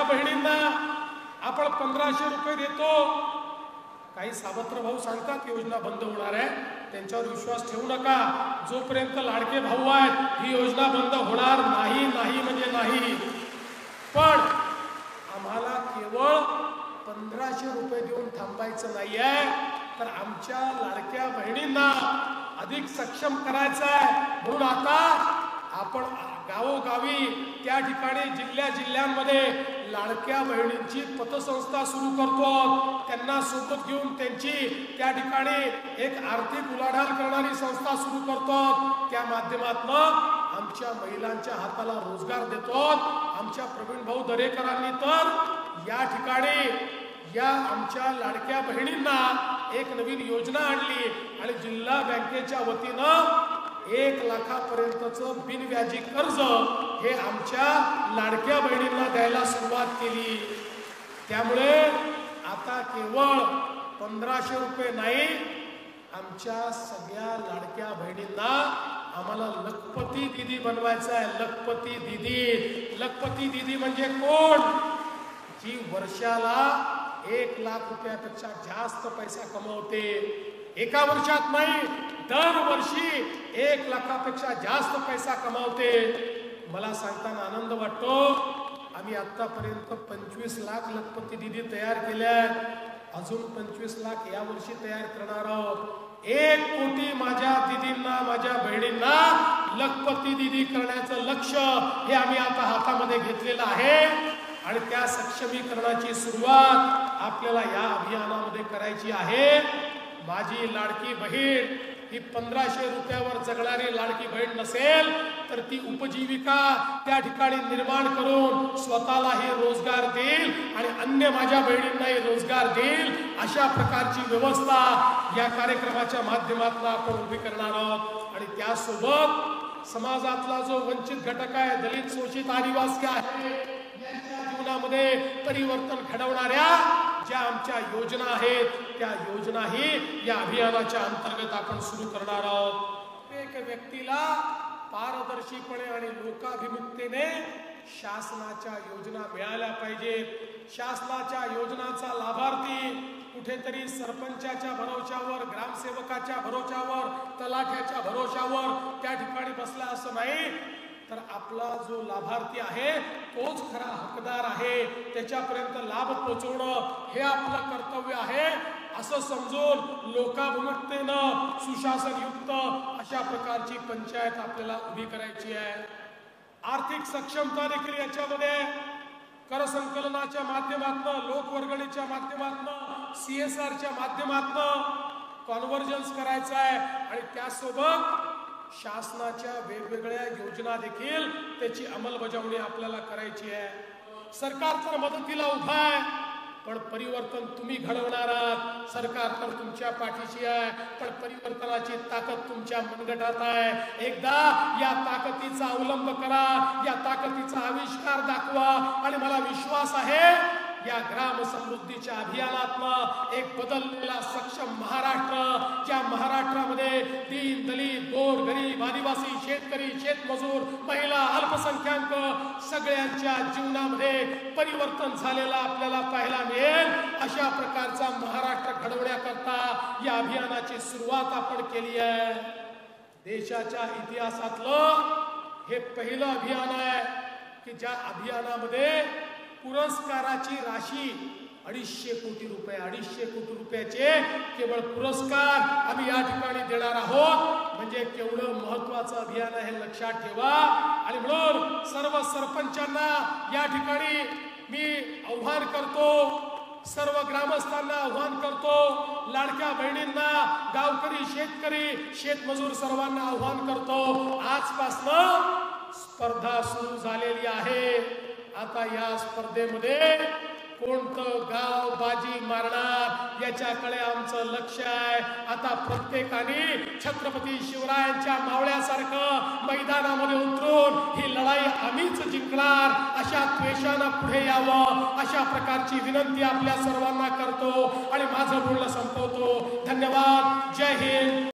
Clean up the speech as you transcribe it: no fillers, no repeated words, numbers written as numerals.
बहिणींना आपण 1500 रुपये देतो। काही सावत्र भाऊ सांगतात योजना बंद होणार आहे, त्यांच्यावर विश्वास ठेवू नका। जोपर्यंत लाडके भाऊ आहेत ही योजना बंद होणार नाही, नाही म्हणजे नाही। पण आम्हाला केवळ 1500 रुपये देऊन थांबायचं नाहीये, तर आमच्या लाडक्या बहिणींना अधिक सक्षम करायचं आहे। म्हणून आता आपण गावोगावी त्या ठिकाणी जिल्ह्यामध्ये लाडक्या बहिणींची पतसंस्था सुरू करतो। त्यांना सोबत घेऊन त्यांची त्या ठिकाणी एक आर्थिक उलाढाल करणारी संस्था सुरू करतो। त्या माध्यमातून आमच्या महिलांच्या हाताला रोजगार देतो। आमच्या प्रवीण भाऊ दरेकरांनी तर या ठिकाणी या आमच्या लाडक्या बहिणींना एक नवीन योजना आणली आणि जिल्हा बँकेच्या वतीनं 1 लाखापर्यंतचं बिनव्याजी कर्ज हे आमच्या लाडक्या बहिणींना द्यायला सुरुवात केली। त्यामुळे आता केवळ 1500 रुपये नाही, आमच्या सगळ्या लाडक्या बहिणींना आम्हाला लखपती दीदी बनवायचं आहे। लखपती दीदी, लखपती दीदी म्हणजे कोण? जी वर्षाला 1 लाख रुपयापेक्षा जास्त पैसा कमवते। एका वर्षात नाही, दरवर्षी 1 लाखापेक्षा जास्त पैसा कमावते। मला सांगताना आनंद वाटतो, आम्ही आतापर्यंत 25 लाख लखपती दीदी तयार केल्या, अजून 25 लाख या वर्षी तयार करणार आहोत। 1 कोटी माझ्या दीदींना, माझ्या बहिणींना लखपती दीदी करण्याचं लक्ष्य हे आम्ही आता हातामध्ये घेतलेलं आहे आणि त्या सक्षमीकरणाची सुरुवात आपल्याला या अभियानामध्ये करायची आहे। माझी लाडकी बहीण ही 1500 रुपयावर जगणारी लाडकी बहीण नसेल तर ती उपजीविका त्या ठिकाणी निर्माण करून स्वतःलाही रोजगार देईल आणि अन्य माझ्या बहिणींनाही रोजगार देईल। अशा प्रकारची व्यवस्था या कार्यक्रमाच्या माध्यमातून आपण उभी करणार आहोत। आणि त्यासोबत समाजातला जो वंचित घटक आहे, दलित, शोषित, आदिवासी आहे, यांच्या जीवनामध्ये परिवर्तन घडवणाऱ्या ज्या आमच्या योजना आहेत त्या योजनाही या अभियानाच्या अंतर्गत आपण सुरू करणार आहोत। एक व्यक्तीला पारदर्शीपणे आणि लोकाभिमुखतेने शासनाच्या योजना मिळाल्या पाहिजेत। शासनाच्या योजनाचा लाभार्थी कुठेतरी सरपंचाच्या भरोशावर, ग्रामसेवकाच्या भरोशावर, तलाठ्याच्या भरोशावर त्या ठिकाणी बसला असं नाही, तर आपला जो लाभार्थी आहे तोच खरा हकदार आहे। त्याच्यापर्यंत लाभ पोहोचवणं हे आपलं कर्तव्य आहे असं समजून लोकाभिमुखतेनं सुशासनयुक्त अशा प्रकारची पंचायत आपल्याला उभी करायची आहे। आर्थिक सक्षमता देखील याच्यामध्ये कर संकलनाच्या माध्यमातून, लोकवर्गणीच्या माध्यमातून, CSRच्या माध्यमातून कॉन्व्हर्जन्स करायचं आहे आणि त्यासोबत शासनाच्या वेगवेगळ्या योजना देखील त्याची अंमलबजावणी आपल्याला करायची आहे। सरकार तर मदतीला उभा आहे, पण परिवर्तन तुम्ही घडवणार आहात। सरकार तर तुमच्या पाठीशी आहे, पण परिवर्तनाची ताकद तुमच्या मनगटात आहे। एकदा या ताकदीचा अवलंब करा, या ताकदीचा आविष्कार दाखवा आणि मला विश्वास आहे या ग्राम समृद्धीच्या अभियानातनं एक बदललेला सक्षम महाराष्ट्र, ज्या महाराष्ट्रामध्ये दीन, दलित, गोर, गरीब, आदिवासी, शेतकरी, शेतमजूर, महिला, अल्पसंख्याक सगळ्यांच्या जीवनामध्ये परिवर्तन झालेला आपल्याला पाहायला मिळेल। अशा प्रकारचा महाराष्ट्र घडवण्याकरता या अभियानाची सुरुवात आपण केली आहे। देशाच्या इतिहासातलं हे पहिलं अभियान आहे की ज्या अभियानामध्ये पुरस्काराची राशी 250 कोटी रुपये, 250 कोटी रुपयाचे केवळ पुरस्कार आम्ही या ठिकाणी देणार आहोत। म्हणजे केवढं महत्वाचं अभियान आहे हे लक्षात ठेवा। आणि म्हणून सर्व सरपंचांना या ठिकाणी मी आव्हान करतो, सर्व ग्रामस्थांना आव्हान करतो, लाडक्या बहिणींना, गावकरी, शेतकरी, शेतमजूर सर्वांना आव्हान करतो, आजपासून स्पर्धा सुरू झालेली आहे। आता या स्पर्धेमध्ये कोणतं गाव बाजी मारणार याच्याकडे आमचं लक्ष आहे। आता प्रत्येकाने छत्रपती शिवरायांच्या मावळ्यासारखं मैदानामध्ये उतरून ही लढाई आम्हीच जिंकणार अशा त्वेषानं पुढे यावं, अशा प्रकारची विनंती आपल्या सर्वांना करतो आणि माझं बोलणं संपवतो। धन्यवाद। जय हिंद।